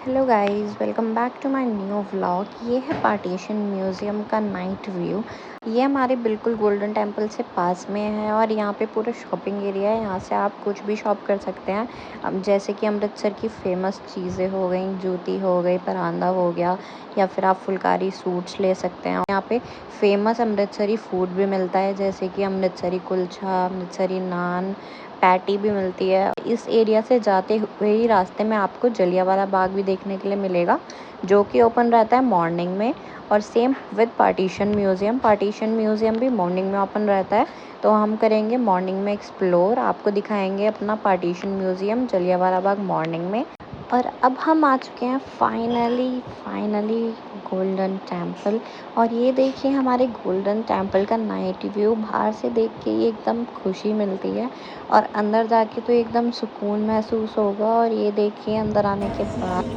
Hello guys, welcome back to my new vlog. ये है partition museum का night view. ये हमारे बिल्कुल गोल्डन टेम्पल से पास में है और यहाँ पे पूरा शॉपिंग एरिया है। यहाँ से आप कुछ भी शॉप कर सकते हैं। अब जैसे कि अमृतसर की फ़ेमस चीज़ें हो गई, जूती हो गई, परांदा हो गया, या फिर आप फुलकारी सूट्स ले सकते हैं। यहाँ पे फेमस अमृतसरी फूड भी मिलता है, जैसे कि अमृतसरी कुलचा, अमृतसरी नान, पैटी भी मिलती है। इस एरिया से जाते हुए ही रास्ते में आपको जलियांवाला बाग भी देखने के लिए मिलेगा, जो कि ओपन रहता है मॉर्निंग में। और सेम विद पार्टीशन म्यूज़ियम भी मॉर्निंग में ओपन रहता है। तो हम करेंगे मॉर्निंग में एक्सप्लोर, आपको दिखाएंगे अपना partition museum Jallianwala Bagh morning में। और अब हम आ चुके हैं फाइनली गोल्डन टेम्पल। और ये देखिए हमारे गोल्डन टेम्पल का नाइट व्यू। बाहर से देख के ये एकदम खुशी मिलती है और अंदर जाके तो एकदम सुकून महसूस होगा। और ये देखिए अंदर आने के बाद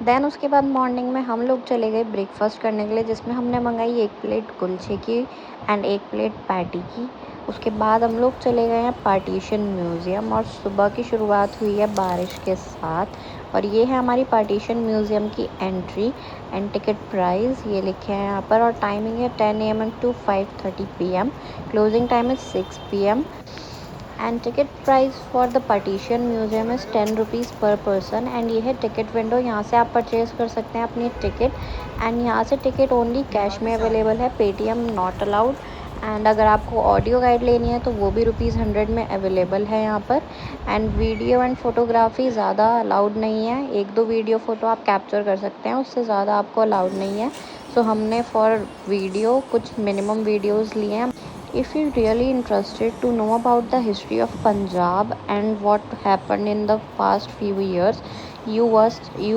देन उसके बाद मॉर्निंग में हम लोग चले गए ब्रेकफास्ट करने के लिए, जिसमें हमने मंगाई एक प्लेट कुलचे की एंड एक प्लेट पैटी की। उसके बाद हम लोग चले गए हैं पार्टीशन म्यूज़ियम और सुबह की शुरुआत हुई है बारिश के साथ। और ये है हमारी पार्टीशन म्यूज़ियम की एंट्री एंड टिकट प्राइस ये लिखे हैं यहाँ पर। और टाइमिंग है 10 AM to 5:30 PM। Closing time is 6 PM and ticket price for the partition museum is 10 rupees per person. And ये है टिकट विंडो, यहाँ से आप परचेज़ कर सकते हैं अपनी टिकट। एंड यहाँ से टिकट ओनली कैश में अवेलेबल है, पेटीएम नॉट अलाउड। एंड अगर आपको ऑडियो गाइड लेनी है तो वो भी ₹100 में अवेलेबल है यहाँ पर। एंड वीडियो एंड फोटोग्राफी ज़्यादा अलाउड नहीं है, 1-2 वीडियो फ़ोटो आप कैप्चर कर सकते हैं, उससे ज़्यादा आपको अलाउड नहीं है। सो हमने फॉर वीडियो कुछ मिनिमम वीडियोज़ लिए हैं। If you're really interested to know about the history of Punjab and what happened in the past few years, you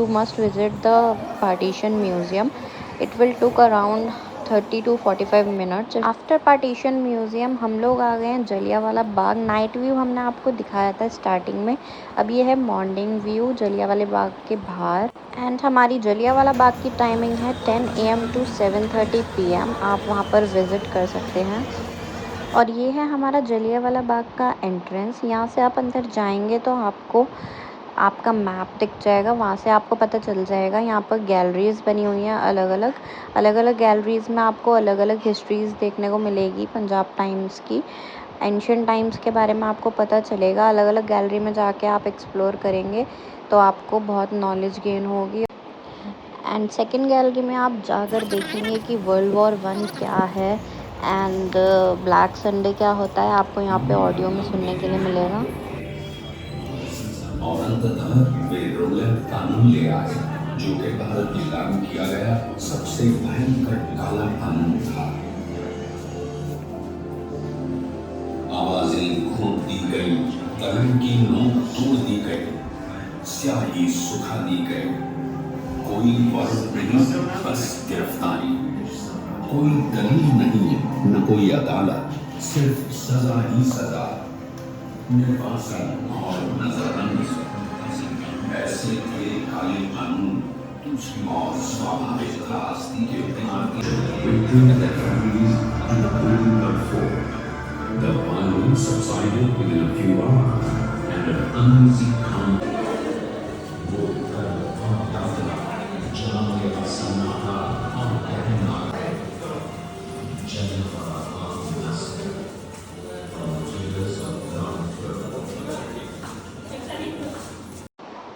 must visit the Partition Museum. It will took around 30 to 45 minutes. After partition museum हम लोग आ गए हैं Jallianwala Bagh. Night view हमने आपको दिखाया था starting में। अब ये है मॉर्निंग व्यू जलियांवाला बाग के बाहर। एंड हमारी जलियांवाला बाग की टाइमिंग है 10 AM टू 7:30 PM। आप वहाँ पर विज़िट कर सकते हैं। और ये है हमारा जलियांवाला बाग का एंट्रेंस। यहाँ से आप अंदर जाएंगे तो आपको आपका मैप दिख जाएगा, वहाँ से आपको पता चल जाएगा। यहाँ पर गैलरीज़ बनी हुई हैं अलग अलग गैलरीज़ में आपको अलग अलग हिस्ट्रीज़ देखने को मिलेगी पंजाब टाइम्स की। एंशियंट टाइम्स के बारे में आपको पता चलेगा। अलग अलग गैलरी में जाके आप एक्सप्लोर करेंगे तो आपको बहुत नॉलेज गेन होगी। एंड सेकेंड गैलरी में आप जाकर देखेंगे कि वर्ल्ड वॉर 1 क्या है एंड ब्लैक संडे क्या होता है, आपको यहाँ पे ऑडियो में सुनने के लिए मिलेगा। और अंततः वे रोलैंड कानून ले आए, जो कि भारत में लागू किया गया सबसे भयंकर काला कानून था। आवाजें घोंट दी गई, कलम की नोक तोड़ दी गई, स्याही सुखा दी गई। कोई वारंट नहीं, बस गिरफ्तारी। कोई दलील नहीं, न कोई अदालत, सिर्फ सजा ही सजा। निर्वासन और नजरअंदाज ऐसे थे काले कानून और स्वाभाविक रास्ते के The violence subsided within a few hours, and an uneasy calm.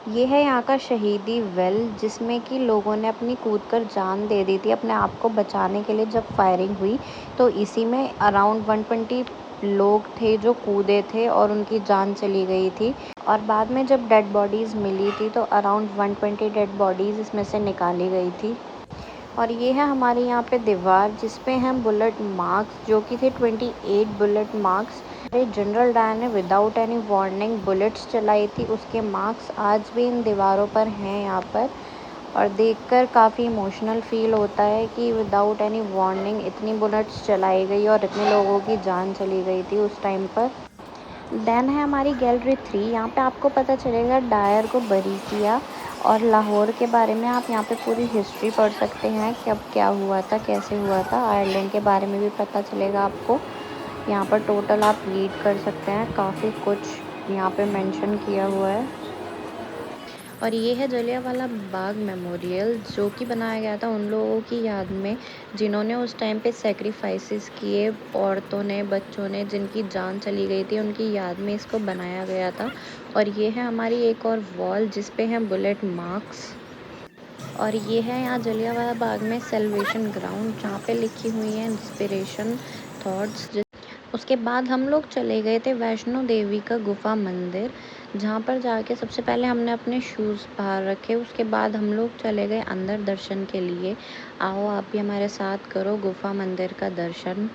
ये है यहाँ का शहीदी वेल, जिसमें कि लोगों ने अपनी कूदकर जान दे दी थी अपने आप को बचाने के लिए जब फायरिंग हुई। तो इसी में अराउंड 120 लोग थे जो कूदे थे और उनकी जान चली गई थी। और बाद में जब डेड बॉडीज़ मिली थी तो अराउंड 120 डेड बॉडीज़ इसमें से निकाली गई थी। और ये है हमारे यहाँ पे दीवार जिस पे हैं बुलेट मार्क्स, जो कि थे 28 बुलेट मार्क्स जनरल डायर ने विदाउट एनी वार्निंग बुलेट्स चलाई थी, उसके मार्क्स आज भी इन दीवारों पर हैं यहाँ पर। और देखकर काफ़ी इमोशनल फील होता है कि विदाउट एनी वार्निंग इतनी बुलेट्स चलाई गई और इतने लोगों की जान चली गई थी उस टाइम पर। देन है हमारी गैलरी 3। यहाँ पे आपको पता चलेगा डायर को बरी किया, और लाहौर के बारे में आप यहाँ पे पूरी हिस्ट्री पढ़ सकते हैं कि अब क्या हुआ था, कैसे हुआ था। आयरलैंड के बारे में भी पता चलेगा आपको। यहाँ पर टोटल आप रीड कर सकते हैं, काफ़ी कुछ यहाँ पे मेंशन किया हुआ है। और ये है जलियांवाला बाग मेमोरियल, जो कि बनाया गया था उन लोगों की याद में जिन्होंने उस टाइम पे सेक्रीफाइसेस किए, औरतों ने, बच्चों ने, जिनकी जान चली गई थी, उनकी याद में इसको बनाया गया था। और ये है हमारी एक और वॉल जिस पे हैं बुलेट मार्क्स। और ये है यहाँ जलियांवाला बाग में सेलिब्रेशन ग्राउंड, जहाँ पे लिखी हुई है इंस्पिरेशन थॉट्स। उसके बाद हम लोग चले गए थे वैष्णो देवी का गुफा मंदिर, जहाँ पर जाके सबसे पहले हमने अपने शूज़ बाहर रखे। उसके बाद हम लोग चले गए अंदर दर्शन के लिए। आओ आप भी हमारे साथ करो गुफा मंदिर का दर्शन।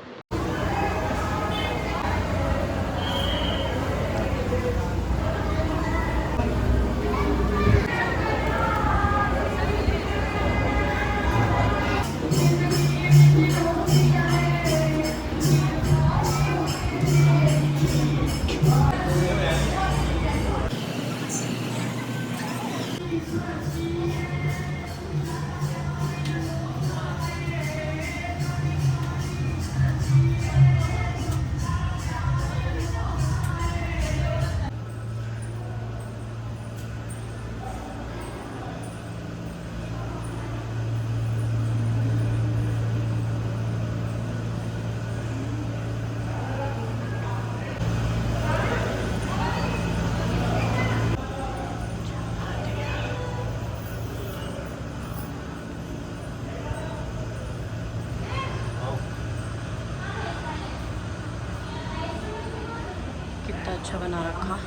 कितना अच्छा बना रखा।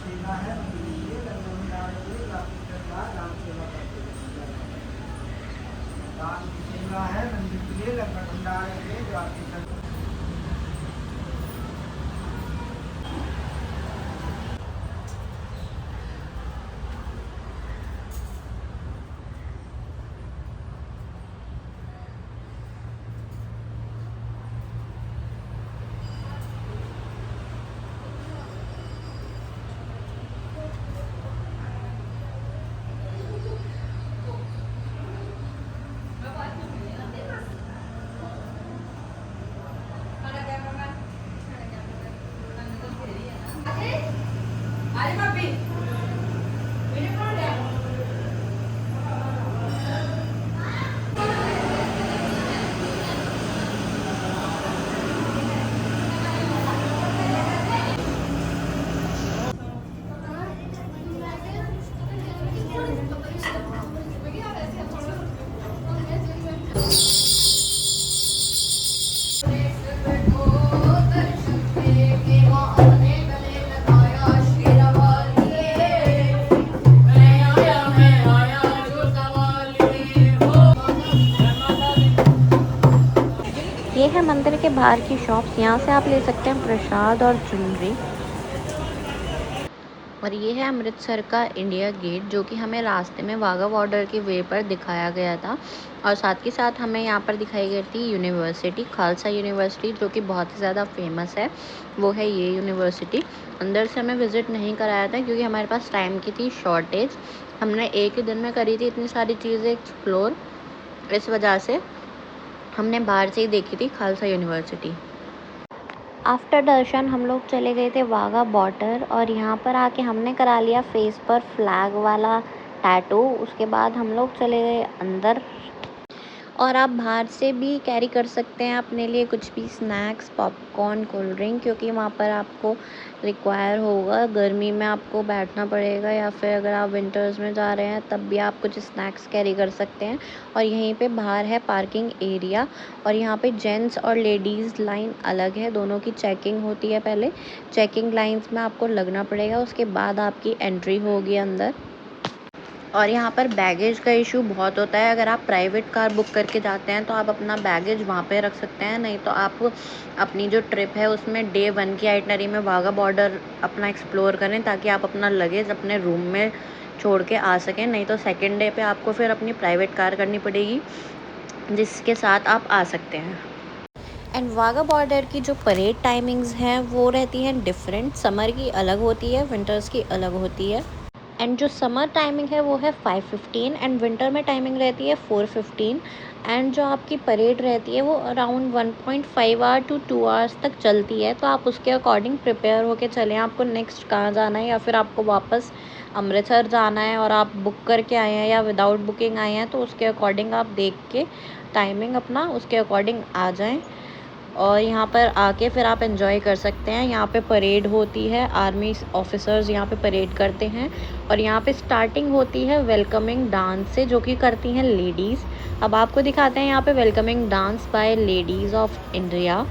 ये है मंदिर के बाहर की शॉप्स, यहाँ से आप ले सकते हैं प्रसाद और चुनरी। और ये है अमृतसर का इंडिया गेट, जो कि हमें रास्ते में वाघा बॉर्डर के वे पर दिखाया गया था। और साथ के साथ हमें यहाँ पर दिखाई गई थी यूनिवर्सिटी, खालसा यूनिवर्सिटी, जो कि बहुत ही ज़्यादा फेमस है। वो है ये यूनिवर्सिटी। अंदर से हमें विज़िट नहीं कराया था क्योंकि हमारे पास टाइम की थी शॉर्टेज। हमने एक ही दिन में करी थी इतनी सारी चीज़ें एक्सप्लोर, इस वजह से हमने बाहर से ही देखी थी खालसा यूनिवर्सिटी। आफ्टर दर्शन हम लोग चले गए थे वाघा बॉर्डर, और यहाँ पर आके हमने करा लिया फेस पर फ्लैग वाला टैटू। उसके बाद हम लोग चले गए अंदर। और आप बाहर से भी कैरी कर सकते हैं अपने लिए कुछ भी स्नैक्स, पॉपकॉर्न, कोल्ड ड्रिंक, क्योंकि वहाँ पर आपको रिक्वायर होगा। गर्मी में आपको बैठना पड़ेगा, या फिर अगर आप विंटर्स में जा रहे हैं तब भी आप कुछ स्नैक्स कैरी कर सकते हैं। और यहीं पे बाहर है पार्किंग एरिया, और यहाँ पे जेंट्स और लेडीज़ लाइन अलग है, दोनों की चेकिंग होती है। पहले चेकिंग लाइंस में आपको लगना पड़ेगा, उसके बाद आपकी एंट्री होगी अंदर। और यहाँ पर बैगेज का इशू बहुत होता है। अगर आप प्राइवेट कार बुक करके जाते हैं तो आप अपना बैगेज वहाँ पे रख सकते हैं, नहीं तो आप अपनी जो ट्रिप है उसमें डे 1 की आइटनरी में वाघा बॉर्डर अपना एक्सप्लोर करें, ताकि आप अपना लगेज अपने रूम में छोड़ के आ सकें। नहीं तो सेकेंड डे पे आपको फिर अपनी प्राइवेट कार करनी पड़ेगी, जिसके साथ आप आ सकते हैं। एंड वाघा बॉर्डर की जो परेड टाइमिंग्स हैं वो रहती हैं डिफरेंट। समर की अलग होती है, विंटर्स की अलग होती है। एंड जो समर टाइमिंग है वो है 5:15 एंड विंटर में टाइमिंग रहती है 4:15। एंड जो आपकी परेड रहती है वो अराउंड 1.5 आवर टू 2 आवर्स तक चलती है। तो आप उसके अकॉर्डिंग प्रिपेयर होके चलें, आपको नेक्स्ट कहाँ जाना है, या फिर आपको वापस अमृतसर जाना है और आप बुक करके आए हैं या विदाउट बुकिंग आए हैं, तो उसके अकॉर्डिंग आप देख के टाइमिंग अपना उसके अकॉर्डिंग आ जाएं। और यहाँ पर आके फिर आप एंजॉय कर सकते हैं। यहाँ पे परेड होती है, आर्मी ऑफिसर्स यहाँ पे परेड करते हैं। और यहाँ पे स्टार्टिंग होती है वेलकमिंग डांस से, जो कि करती हैं लेडीज़। अब आपको दिखाते हैं यहाँ पे welcoming dance bye ladies of India.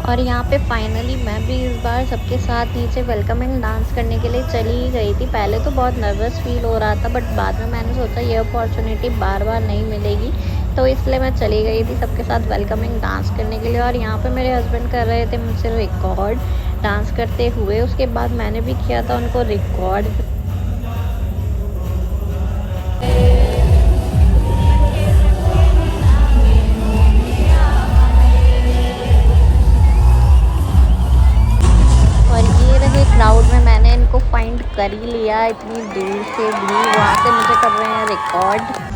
और यहाँ पे फाइनली मैं भी इस बार सबके साथ नीचे वेलकमिंग डांस करने के लिए चली ही गई थी। पहले तो बहुत नर्वस फील हो रहा था, बट बाद में मैंने सोचा ये अपॉर्चुनिटी बार बार नहीं मिलेगी, तो इसलिए मैं चली गई थी सबके साथ वेलकमिंग डांस करने के लिए। और यहाँ पे मेरे हस्बैंड कर रहे थे मुझसे रिकॉर्ड डांस करते हुए, उसके बाद मैंने भी किया था उनको रिकॉर्ड। और ये रहे क्राउड में, मैंने इनको फाइंड कर ही लिया, इतनी दूर से भी वहाँ से मुझे कर रहे हैं रिकॉर्ड।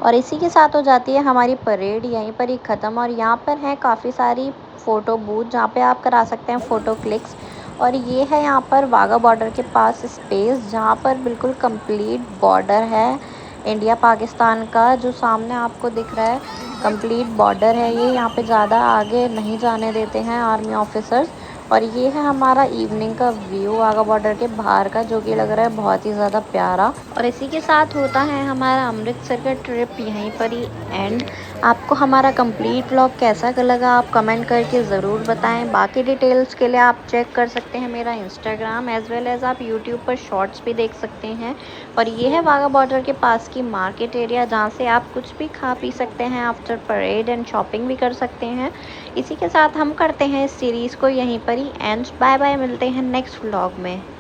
और इसी के साथ हो जाती है हमारी परेड यहीं पर ही ख़त्म। और यहाँ पर है काफ़ी सारी फ़ोटो बूथ जहाँ पे आप करा सकते हैं फ़ोटो क्लिक्स। और ये है यहाँ पर वाघा बॉर्डर के पास स्पेस जहाँ पर बिल्कुल कंप्लीट बॉर्डर है इंडिया पाकिस्तान का, जो सामने आपको दिख रहा है कंप्लीट बॉर्डर है ये। यहाँ पे ज़्यादा आगे नहीं जाने देते हैं आर्मी ऑफिसर्स। और ये है हमारा इवनिंग का व्यू वाघा बॉर्डर के बाहर का, जो कि लग रहा है बहुत ही ज़्यादा प्यारा। और इसी के साथ होता है हमारा अमृतसर का ट्रिप यहीं पर ही एंड। आपको हमारा कंप्लीट व्लॉग कैसा लगा आप कमेंट करके ज़रूर बताएं। बाकी डिटेल्स के लिए आप चेक कर सकते हैं मेरा इंस्टाग्राम एज़ वेल एज़ आप यूट्यूब पर शॉर्ट्स भी देख सकते हैं। और ये है वाघा बॉर्डर के पास की मार्केट एरिया जहाँ से आप कुछ भी खा पी सकते हैं आफ्टर परेड एंड शॉपिंग भी कर सकते हैं। इसी के साथ हम करते हैं इस सीरीज़ को यहीं पर ही एंड। बाय बाय, मिलते हैं नेक्स्ट व्लॉग में।